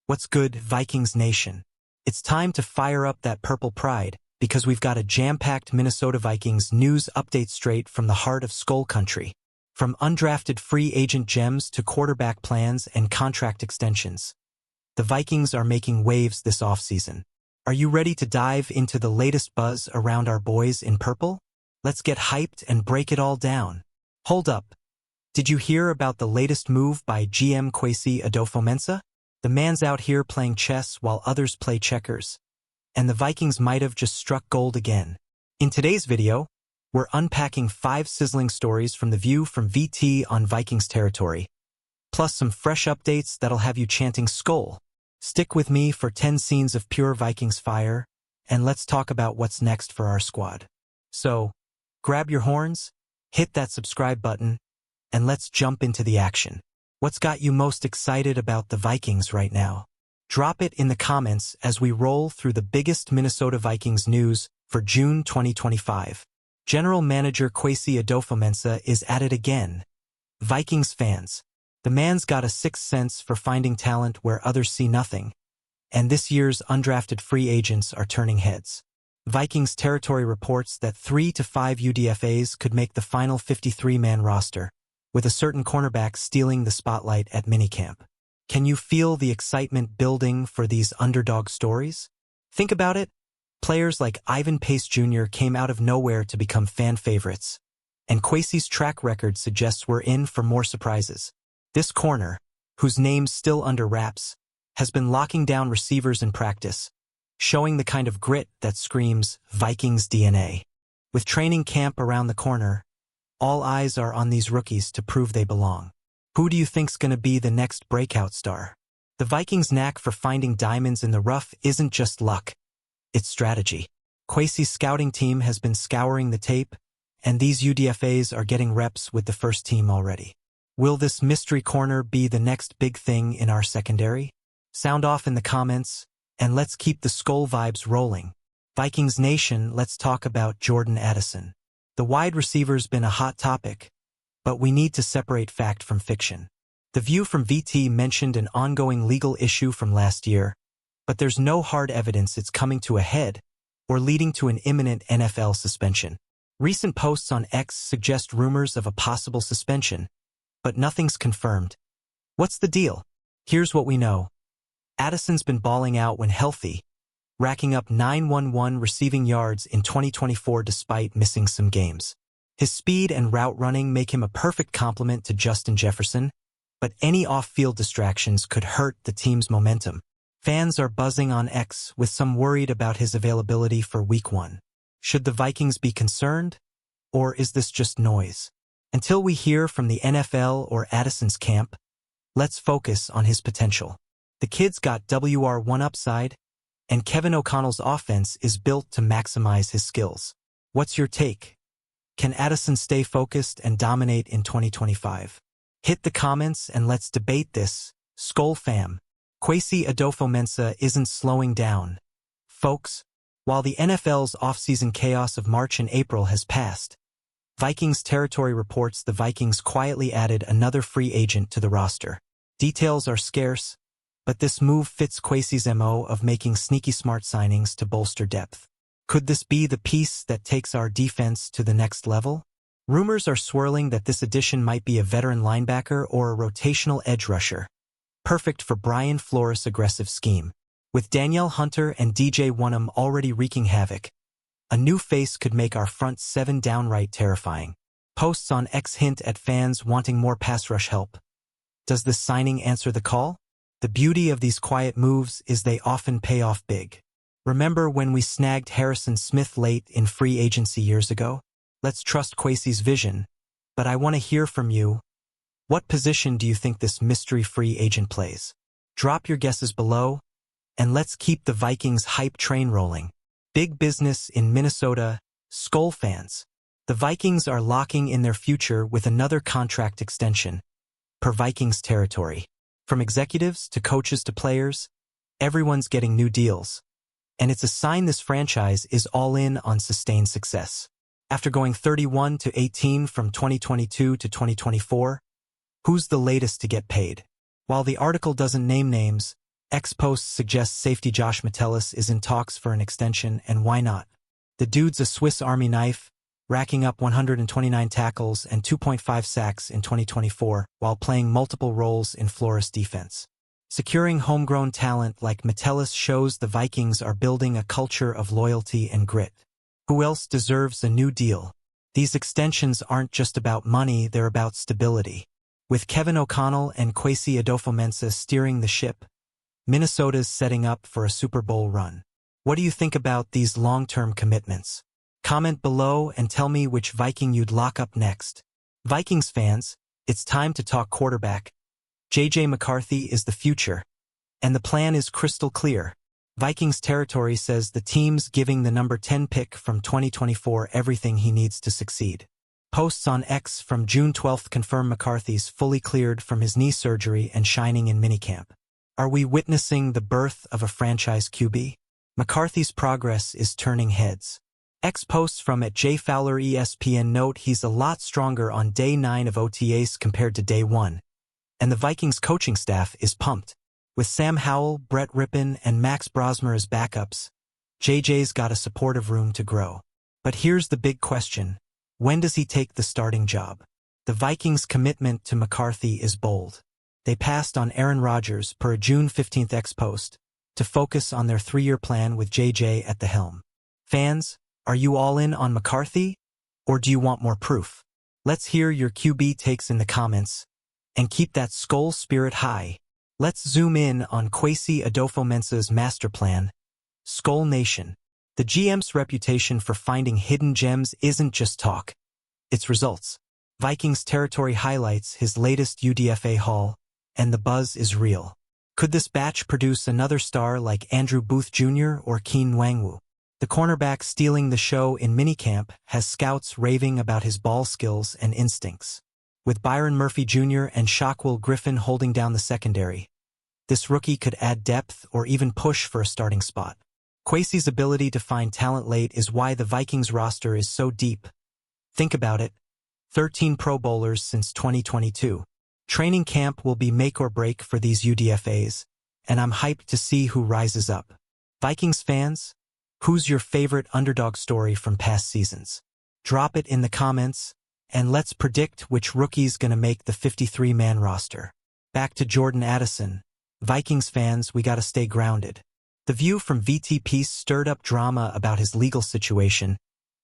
What's good, Vikings Nation? It's time to fire up that purple pride, because we've got a jam-packed Minnesota Vikings news update straight from the heart of SKOL country. From undrafted free agent gems to quarterback plans and contract extensions, the Vikings are making waves this offseason. Are you ready to dive into the latest buzz around our boys in purple? Let's get hyped and break it all down. Hold up. Did you hear about the latest move by GM Kwesi Adofo-Mensah? The man's out here playing chess while others play checkers. And the Vikings might have just struck gold again. In today's video, we're unpacking 5 sizzling stories from the view from VT on Vikings territory, plus some fresh updates that'll have you chanting SKOL. Stick with me for 10 scenes of pure Vikings fire, and let's talk about what's next for our squad. So, grab your horns, hit that subscribe button, and let's jump into the action. What's got you most excited about the Vikings right now? Drop it in the comments as we roll through the biggest Minnesota Vikings news for June 2025. General Manager Kwesi Adofo-Mensah is at it again. Vikings fans, the man's got a sixth sense for finding talent where others see nothing, and this year's undrafted free agents are turning heads. Vikings territory reports that 3 to 5 UDFAs could make the final 53-man roster, with a certain cornerback stealing the spotlight at minicamp. Can you feel the excitement building for these underdog stories? Think about it. Players like Ivan Pace Jr. came out of nowhere to become fan favorites, and Kwesi's track record suggests we're in for more surprises. This corner, whose name's still under wraps, has been locking down receivers in practice, showing the kind of grit that screams Vikings DNA. With training camp around the corner, all eyes are on these rookies to prove they belong. Who do you think's gonna be the next breakout star? The Vikings' knack for finding diamonds in the rough isn't just luck, it's strategy. Kwesi's scouting team has been scouring the tape, and these UDFAs are getting reps with the first team already. Will this mystery corner be the next big thing in our secondary? Sound off in the comments, and let's keep the SKOL vibes rolling. Vikings Nation, let's talk about Jordan Addison. The wide receiver's been a hot topic, but we need to separate fact from fiction. The View from VT mentioned an ongoing legal issue from last year, but there's no hard evidence it's coming to a head or leading to an imminent NFL suspension. Recent posts on X suggest rumors of a possible suspension, but nothing's confirmed. What's the deal? Here's what we know. Addison's been balling out when healthy, racking up 911 receiving yards in 2024 despite missing some games. His speed and route running make him a perfect complement to Justin Jefferson, but any off-field distractions could hurt the team's momentum. Fans are buzzing on X with some worried about his availability for Week 1. Should the Vikings be concerned, or is this just noise? Until we hear from the NFL or Addison's camp, let's focus on his potential. The kid's got WR1 upside, and Kevin O'Connell's offense is built to maximize his skills. What's your take? Can Addison stay focused and dominate in 2025? Hit the comments and let's debate this, SKOL fam. Kwesi Adofo-Mensah isn't slowing down. Folks, while the NFL's offseason chaos of March and April has passed, Vikings territory reports the Vikings quietly added another free agent to the roster. Details are scarce, but this move fits Kwesi's MO of making sneaky smart signings to bolster depth. Could this be the piece that takes our defense to the next level? Rumors are swirling that this addition might be a veteran linebacker or a rotational edge rusher, perfect for Brian Flores' aggressive scheme. With Danielle Hunter and DJ Wonnum already wreaking havoc, a new face could make our front 7 downright terrifying. Posts on X hint at fans wanting more pass rush help. Does this signing answer the call? The beauty of these quiet moves is they often pay off big. Remember when we snagged Harrison Smith late in free agency years ago? Let's trust Kwesi's vision, but I want to hear from you. What position do you think this mystery free agent plays? Drop your guesses below, and let's keep the Vikings hype train rolling. Big business in Minnesota, SKOL fans. The Vikings are locking in their future with another contract extension, per Vikings territory. From executives to coaches to players, everyone's getting new deals. And it's a sign this franchise is all in on sustained success. After going 31-18 from 2022 to 2024, who's the latest to get paid? While the article doesn't name names, X-Post suggests safety Josh Metellus is in talks for an extension, and why not? The dude's a Swiss Army knife, racking up 129 tackles and 2.5 sacks in 2024 while playing multiple roles in Flores defense. Securing homegrown talent like Metellus shows the Vikings are building a culture of loyalty and grit. Who else deserves a new deal? These extensions aren't just about money, they're about stability. With Kevin O'Connell and Kwesi Adofo-Mensah steering the ship, Minnesota's setting up for a Super Bowl run. What do you think about these long-term commitments? Comment below and tell me which Viking you'd lock up next. Vikings fans, it's time to talk quarterback. J.J. McCarthy is the future, and the plan is crystal clear. Vikings territory says the team's giving the number 10 pick from 2024 everything he needs to succeed. Posts on X from June 12 confirm McCarthy's fully cleared from his knee surgery and shining in minicamp. Are we witnessing the birth of a franchise QB? McCarthy's progress is turning heads. X posts from @JFowler ESPN note he's a lot stronger on day 9 of OTAs compared to day 1. And the Vikings coaching staff is pumped. With Sam Howell, Brett Rippon, and Max Brosmer as backups, JJ's got a supportive room to grow. But here's the big question. When does he take the starting job? The Vikings' commitment to McCarthy is bold. They passed on Aaron Rodgers per a June 15 X post to focus on their 3-year plan with JJ at the helm. Fans, are you all in on McCarthy? Or do you want more proof? Let's hear your QB takes in the comments. And keep that SKOL spirit high. Let's zoom in on Kwesi Adofo-Mensah's master plan. SKOL Nation. The GM's reputation for finding hidden gems isn't just talk. It's results. Vikings territory highlights his latest UDFA haul, and the buzz is real. Could this batch produce another star like Andrew Booth Jr. or Keen Nwangwu? The cornerback stealing the show in minicamp has scouts raving about his ball skills and instincts. With Byron Murphy Jr. and Shaquille Griffin holding down the secondary, this rookie could add depth or even push for a starting spot. Kwesi's ability to find talent late is why the Vikings roster is so deep. Think about it. 13 Pro Bowlers since 2022. Training camp will be make or break for these UDFAs, and I'm hyped to see who rises up. Vikings fans, who's your favorite underdog story from past seasons? Drop it in the comments, and let's predict which rookie's gonna make the 53-man roster. Back to Jordan Addison. Vikings fans, we gotta stay grounded. The View from VTP stirred up drama about his legal situation,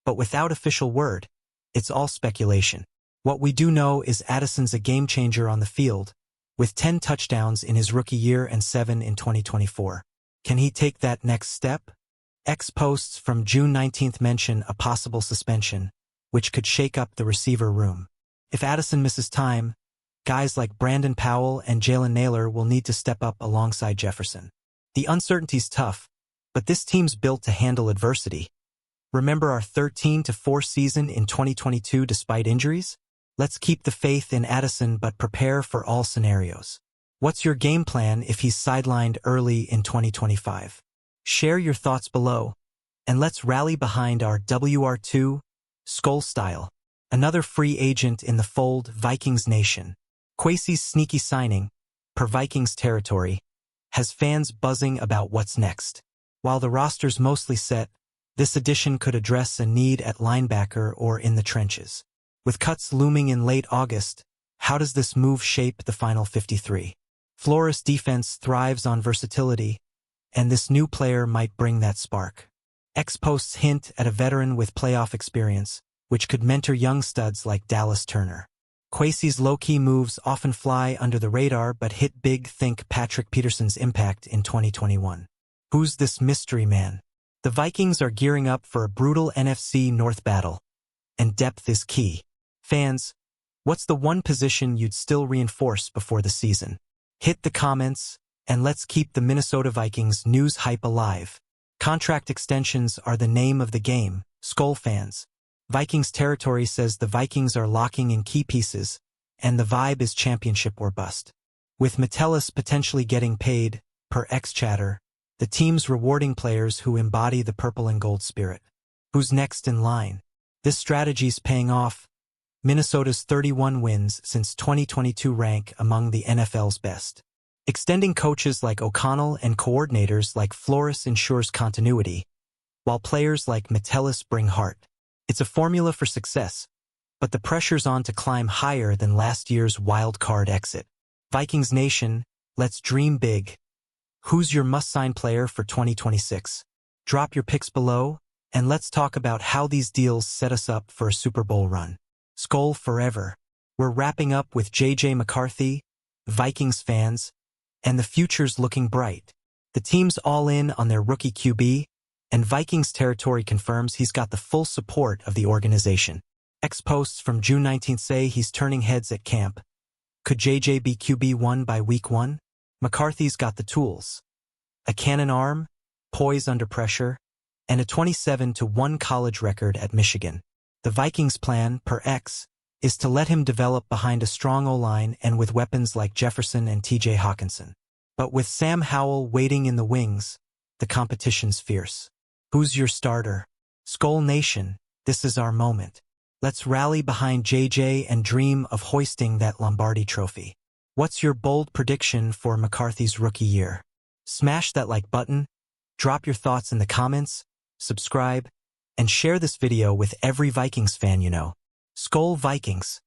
but without official word, it's all speculation. What we do know is Addison's a game-changer on the field, with 10 touchdowns in his rookie year and 7 in 2024. Can he take that next step? X posts from June 19 mention a possible suspension, which could shake up the receiver room. If Addison misses time, guys like Brandon Powell and Jalen Nailor will need to step up alongside Jefferson. The uncertainty's tough, but this team's built to handle adversity. Remember our 13-4 season in 2022 despite injuries? Let's keep the faith in Addison but prepare for all scenarios. What's your game plan if he's sidelined early in 2025? Share your thoughts below, and let's rally behind our WR2 SKOL style. Another free agent in the fold, Vikings Nation. Kwesi's sneaky signing, per Vikings territory, has fans buzzing about what's next. While the roster's mostly set, this addition could address a need at linebacker or in the trenches. With cuts looming in late August, how does this move shape the final 53? Flores' defense thrives on versatility, and this new player might bring that spark. X posts hint at a veteran with playoff experience, which could mentor young studs like Dallas Turner. Kwesi's low-key moves often fly under the radar but hit big. Think Patrick Peterson's impact in 2021. Who's this mystery man? The Vikings are gearing up for a brutal NFC North battle, and depth is key. Fans, what's the one position you'd still reinforce before the season? Hit the comments, and let's keep the Minnesota Vikings news hype alive. Contract extensions are the name of the game, SKOL fans. Vikings territory says the Vikings are locking in key pieces, and the vibe is championship or bust. With Metellus potentially getting paid, per X chatter, the team's rewarding players who embody the purple and gold spirit. Who's next in line? This strategy's paying off. Minnesota's 31 wins since 2022 rank among the NFL's best. Extending coaches like O'Connell and coordinators like Flores ensures continuity, while players like Metellus bring heart. It's a formula for success, but the pressure's on to climb higher than last year's wild card exit. Vikings Nation, let's dream big. Who's your must-sign player for 2026? Drop your picks below, and let's talk about how these deals set us up for a Super Bowl run. SKOL forever. We're wrapping up with J.J. McCarthy, Vikings fans, and the future's looking bright. The team's all in on their rookie QB, and Vikings territory confirms he's got the full support of the organization. Posts from June 19th say he's turning heads at camp. Could JJ be QB1 by week 1? McCarthy's got the tools. A cannon arm, poise under pressure, and a 27-1 college record at Michigan. The Vikings' plan, per X, is to let him develop behind a strong O-line and with weapons like Jefferson and TJ Hawkinson. But with Sam Howell waiting in the wings, the competition's fierce. Who's your starter? SKOL Nation, this is our moment. Let's rally behind JJ and dream of hoisting that Lombardi trophy. What's your bold prediction for McCarthy's rookie year? Smash that like button, drop your thoughts in the comments, subscribe, and share this video with every Vikings fan you know. SKOL Vikings.